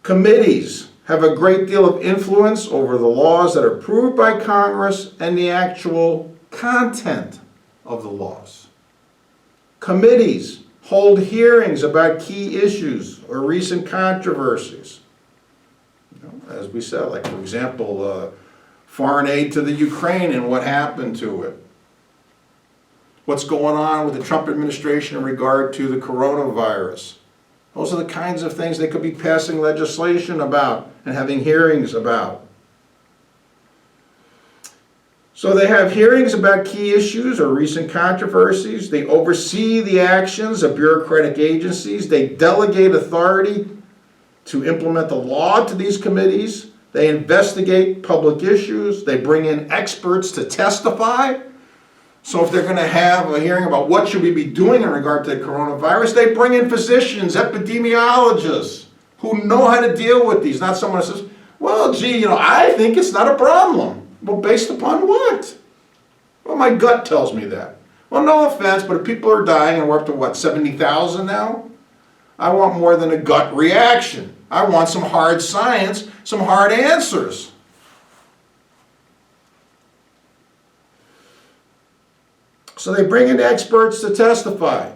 Committees have a great deal of influence over the laws that are approved by Congress and the actual content of the laws. Committees hold hearings about key issues or recent controversies. As we said, like for example, foreign aid to the Ukraine and what happened to it. What's going on with the Trump administration in regard to the coronavirus. Those are the kinds of things they could be passing legislation about and having hearings about. So they have hearings about key issues or recent controversies. They oversee the actions of bureaucratic agencies. They delegate authority to implement the law to these committees. They investigate public issues. They bring in experts to testify. So if they're going to have a hearing about what should we be doing in regard to the coronavirus, they bring in physicians, epidemiologists who know how to deal with these. Not someone who says, well, gee, I think it's not a problem. Well, based upon what? Well, my gut tells me that. Well, no offense, but if people are dying and we're up to what, 70,000 now? I want more than a gut reaction. I want some hard science, some hard answers. So they bring in experts to testify.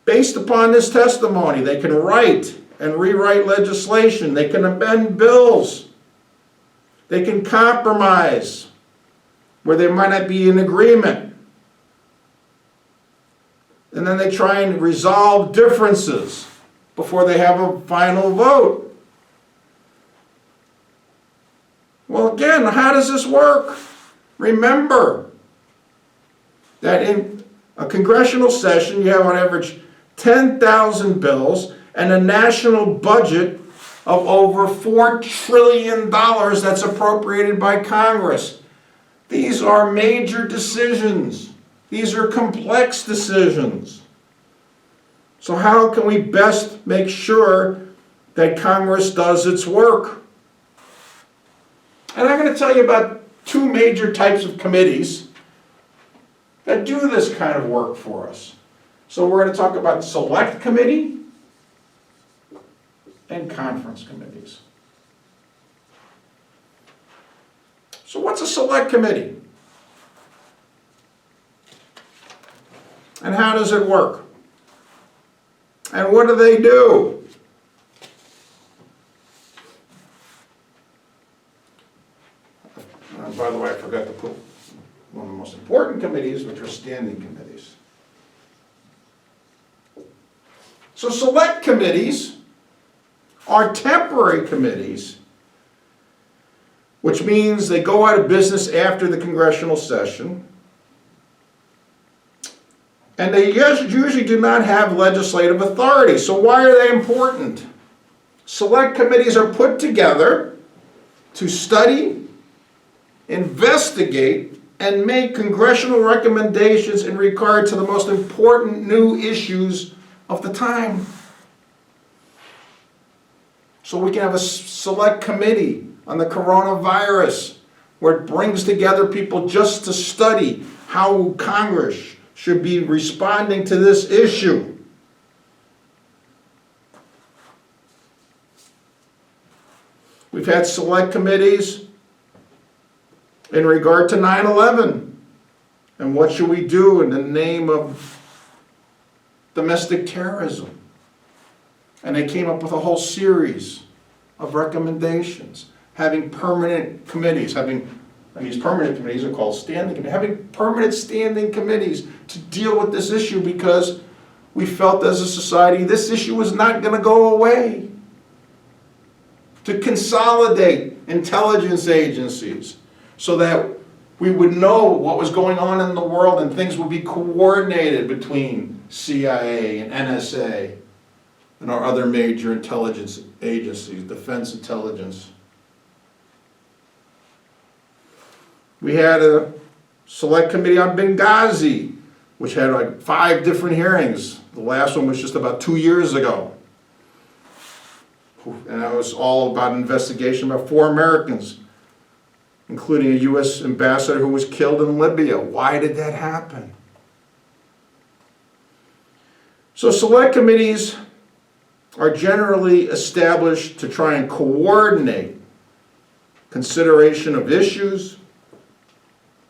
Based upon this testimony, they can write and rewrite legislation. They can amend bills. They can compromise where they might not be in agreement. And then they try and resolve differences before they have a final vote. Well, again, how does this work? Remember that in a congressional session, you have on average 10,000 bills and a national budget of over $4 trillion that's appropriated by Congress. These are major decisions. These are complex decisions. So how can we best make sure that Congress does its work? And I'm going to tell you about two major types of committees that do this kind of work for us. So we're going to talk about select committee and conference committees. So what's a select committee? And how does it work? And what do they do? By the way, I forgot to put one of the most important committees, which are standing committees. So select committees are temporary committees, which means they go out of business after the congressional session, and they usually do not have legislative authority. So why are they important? Select committees are put together to study, investigate, and make congressional recommendations in regard to the most important new issues of the time. So we can have a select committee on the coronavirus where it brings together people just to study how Congress should be responding to this issue. We've had select committees in regard to 9/11 and what should we do in the name of domestic terrorism. And they came up with a whole series of recommendations, having permanent committees, and these permanent committees are called standing committees, having permanent standing committees to deal with this issue because we felt as a society this issue was not going to go away. To consolidate intelligence agencies so that we would know what was going on in the world and things would be coordinated between CIA and NSA and our other major intelligence agencies, defense intelligence. We had a select committee on Benghazi, which had like 5 different hearings. The last one was just about 2 years ago. And that was all about an investigation about 4 Americans, including a U.S. ambassador who was killed in Libya. Why did that happen? So select committees are generally established to try and coordinate consideration of issues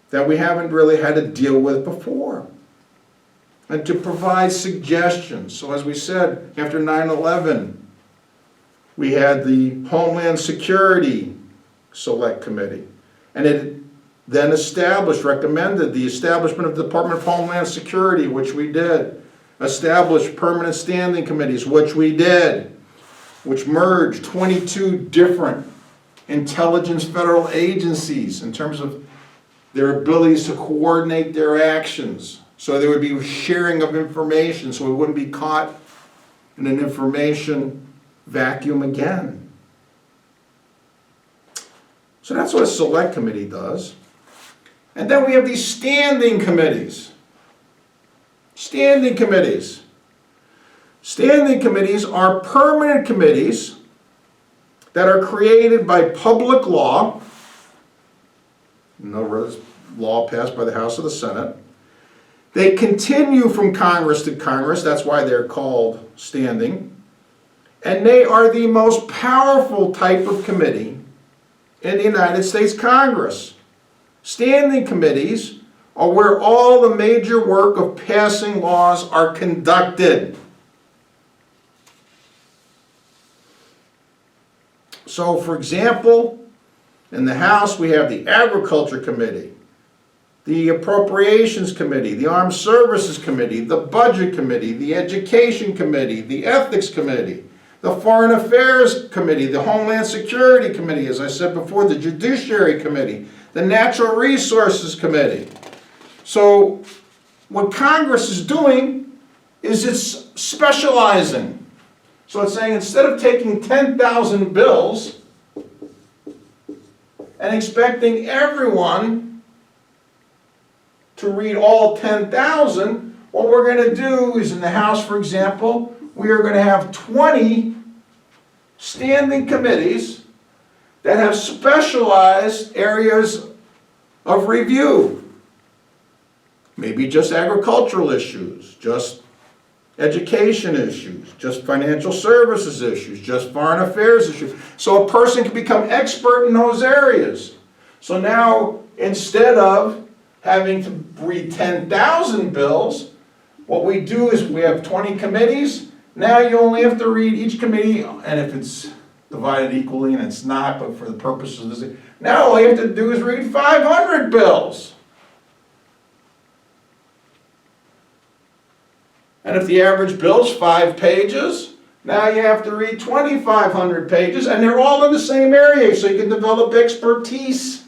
that we haven't really had to deal with before, and to provide suggestions. So as we said, after 9/11, we had the Homeland Security Select Committee, and it then recommended the establishment of the Department of Homeland Security, which we did, established permanent standing committees, which we did, which merged 22 different intelligence federal agencies in terms of their abilities to coordinate their actions. So there would be sharing of information, so we wouldn't be caught in an information vacuum again. So that's what a select committee does. And then we have these standing committees. Standing committees. Standing committees are permanent committees that are created by public law, no law passed by the House or the Senate. They continue from Congress to Congress, that's why they're called standing. And they are the most powerful type of committee in the United States Congress. Standing committees are where all the major work of passing laws are conducted. So, for example, in the House we have the Agriculture Committee, the Appropriations Committee, the Armed Services Committee, the Budget Committee, the Education Committee, the Ethics Committee, the Foreign Affairs Committee, the Homeland Security Committee, as I said before, the Judiciary Committee, the Natural Resources Committee. So what Congress is doing is it's specializing. So it's saying instead of taking 10,000 bills and expecting everyone to read all 10,000, what we're going to do is in the House, for example, we are going to have 20 standing committees that have specialized areas of review. Maybe just agricultural issues, just education issues, just financial services issues, just foreign affairs issues. So a person can become expert in those areas. So now, instead of having to read 10,000 bills, what we do is we have 20 committees. Now you only have to read each committee, and if it's divided equally, and it's not, but for the purposes of this, now all you have to do is read 500 bills. And if the average bill's 5 pages, now you have to read 2,500 pages, and they're all in the same area, so you can develop expertise.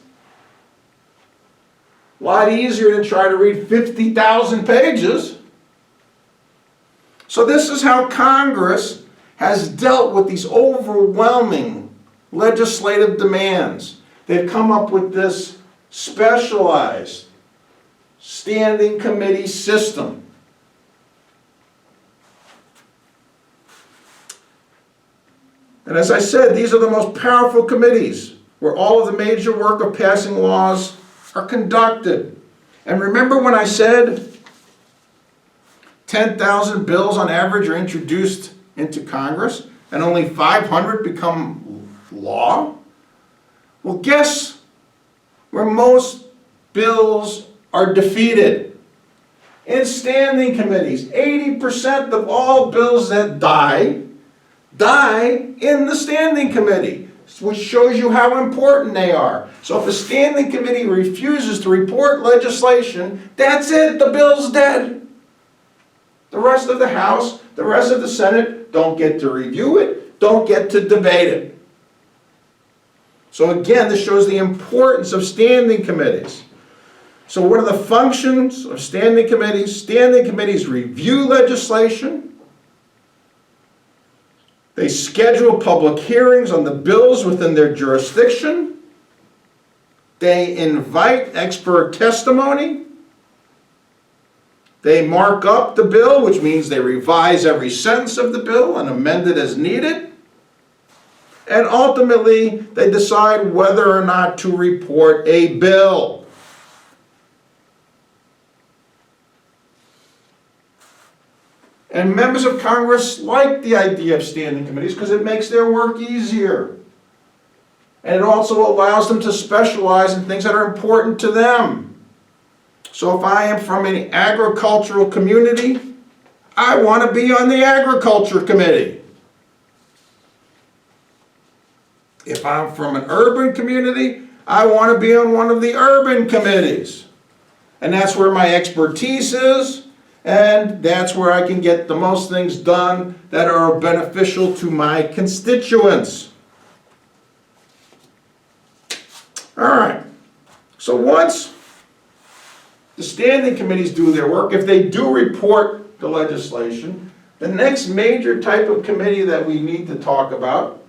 A lot easier than try to read 50,000 pages. So this is how Congress has dealt with these overwhelming legislative demands. They've come up with this specialized standing committee system. And as I said, these are the most powerful committees where all of the major work of passing laws are conducted. And remember when I said 10,000 bills on average are introduced into Congress and only 500 become law? Well, guess where most bills are defeated? In standing committees. 80% of all bills that die in the standing committee, which shows you how important they are. So if a standing committee refuses to report legislation, that's it, the bill's dead. The rest of the House, the rest of the Senate don't get to review it, don't get to debate it. So again, this shows the importance of standing committees. So what are the functions of standing committees? Standing committees review legislation. They schedule public hearings on the bills within their jurisdiction. They invite expert testimony. They mark up the bill, which means they revise every sentence of the bill and amend it as needed. And ultimately, they decide whether or not to report a bill. And members of Congress like the idea of standing committees because it makes their work easier. And it also allows them to specialize in things that are important to them. So if I am from an agricultural community, I want to be on the agriculture committee. If I'm from an urban community, I want to be on one of the urban committees. And that's where my expertise is, and that's where I can get the most things done that are beneficial to my constituents. All right, so once the standing committees do their work, if they do report the legislation, the next major type of committee that we need to talk about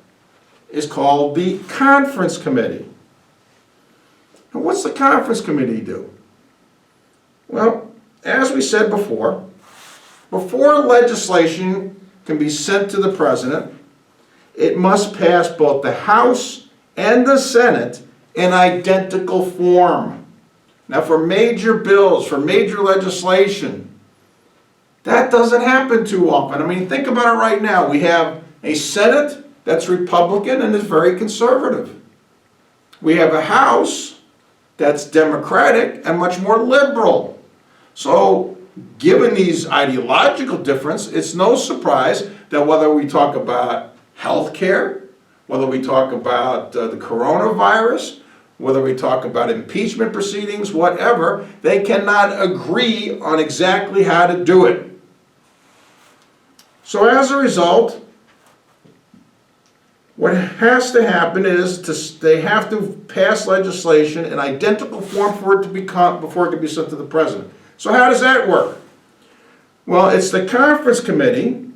is called the conference committee. And what's the conference committee do? Well, as we said before legislation can be sent to the president, it must pass both the House and the Senate in identical form. Now for major bills, for major legislation, that doesn't happen too often. I mean, think about it right now. We have a Senate that's Republican and is very conservative. We have a House that's Democratic and much more liberal. So given these ideological differences, it's no surprise that whether we talk about health care, whether we talk about the coronavirus, whether we talk about impeachment proceedings, whatever, they cannot agree on exactly how to do it. So as a result, what has to happen is they have to pass legislation in identical form for it to before it can be sent to the president. So how does that work? Well, it's the conference committee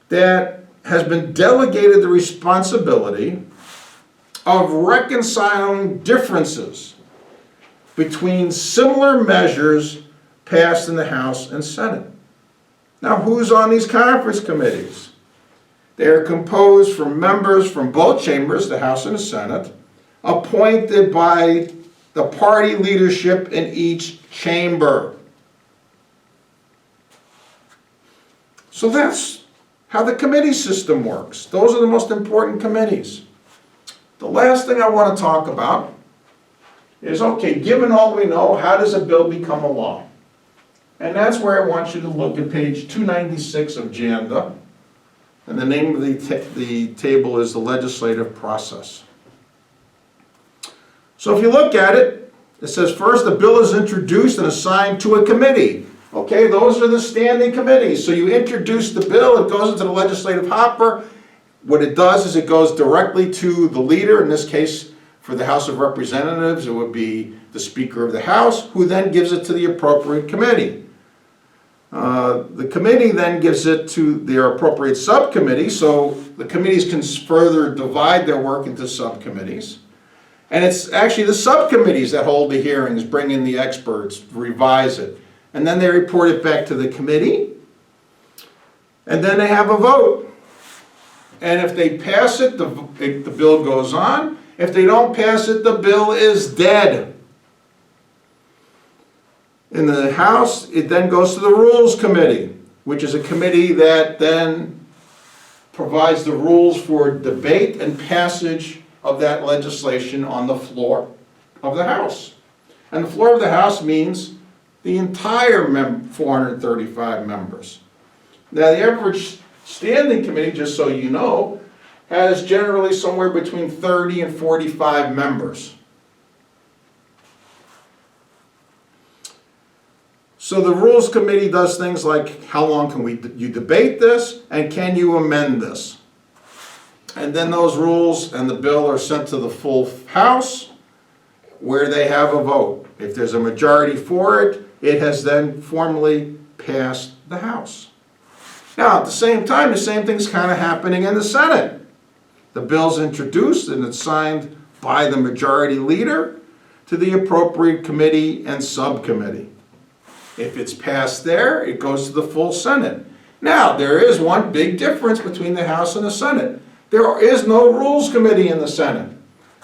that has been delegated the responsibility of reconciling differences between similar measures passed in the House and Senate. Now, who's on these conference committees? They are composed from members from both chambers, the House and the Senate, appointed by the party leadership in each chamber. So that's how the committee system works. Those are the most important committees. The last thing I want to talk about is, okay, given all we know, how does a bill become a law? And that's where I want you to look at page 296 of JANDA. And the name of the table is the legislative process. So if you look at it, it says first the bill is introduced and assigned to a committee. Okay, those are the standing committees. So you introduce the bill, it goes into the legislative hopper. What it does is it goes directly to the leader. In this case, for the House of Representatives, it would be the Speaker of the House, who then gives it to the appropriate committee. The committee then gives it to their appropriate subcommittee, so the committees can further divide their work into subcommittees. And it's actually the subcommittees that hold the hearings, bring in the experts, revise it. And then they report it back to the committee. And then they have a vote. And if they pass it, the bill goes on. If they don't pass it, the bill is dead. In the House, it then goes to the Rules Committee, which is a committee that then provides the rules for debate and passage of that legislation on the floor of the House. And the floor of the House means the entire 435 members. Now, the average standing committee, just so you know, has generally somewhere between 30 and 45 members. So the Rules Committee does things like, how long can you debate this, and can you amend this? And then those rules and the bill are sent to the full House, where they have a vote. If there's a majority for it, it has then formally passed the House. Now, at the same time, the same thing's kind of happening in the Senate. The bill's introduced and it's signed by the majority leader to the appropriate committee and subcommittee. If it's passed there, it goes to the full Senate. Now, there is one big difference between the House and the Senate. There is no Rules Committee in the Senate.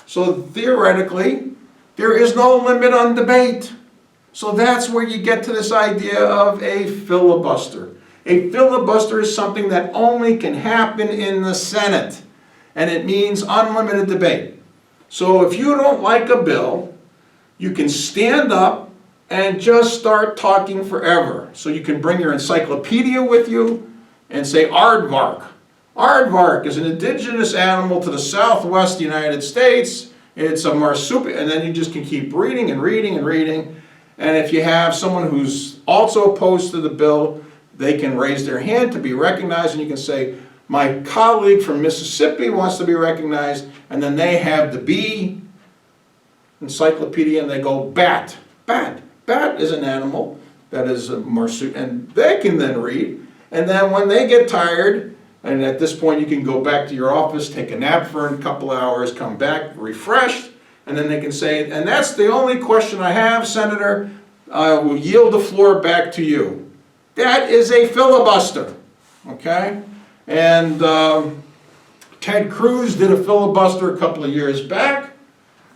So theoretically, there is no limit on debate. So that's where you get to this idea of a filibuster. A filibuster is something that only can happen in the Senate, and it means unlimited debate. So if you don't like a bill, you can stand up and just start talking forever. So you can bring your encyclopedia with you and say aardvark. Aardvark is an indigenous animal to the southwest United States. It's a marsupial, and then you just can keep reading and reading and reading. And if you have someone who's also opposed to the bill, they can raise their hand to be recognized, and you can say, my colleague from Mississippi wants to be recognized, and then they have the B encyclopedia, and they go bat, bat. Bat is an animal that is a marsupial, and they can then read. And then when they get tired, and at this point you can go back to your office, take a nap for a couple hours, come back refreshed, and then they can say, and that's the only question I have, Senator. I will yield the floor back to you. That is a filibuster, okay? And Ted Cruz did a filibuster a couple of years back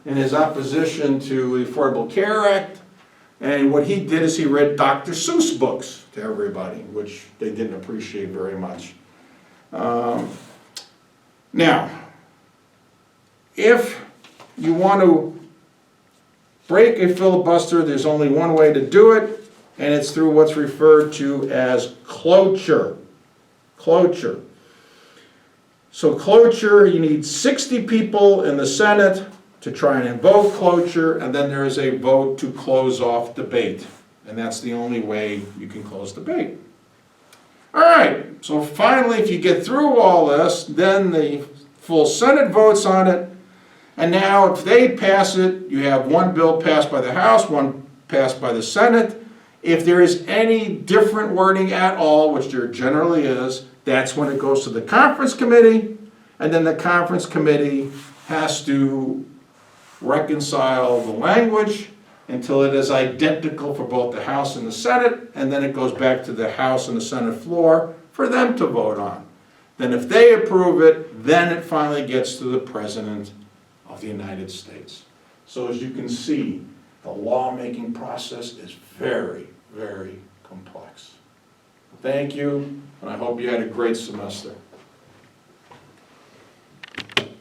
in his opposition to the Affordable Care Act. And what he did is he read Dr. Seuss books to everybody, which they didn't appreciate very much. Now, if you want to break a filibuster, there's only one way to do it, and it's through what's referred to as cloture. Cloture. So cloture, you need 60 people in the Senate to try and invoke cloture, and then there is a vote to close off debate. And that's the only way you can close debate. All right, so finally, if you get through all this, then the full Senate votes on it, and now if they pass it, you have one bill passed by the House, one passed by the Senate. If there is any different wording at all, which there generally is, that's when it goes to the conference committee, and then the conference committee has to reconcile the language until it is identical for both the House and the Senate, and then it goes back to the House and the Senate floor for them to vote on. Then if they approve it, then it finally gets to the President of the United States. So as you can see, the lawmaking process is very, very complex. Thank you, and I hope you had a great semester.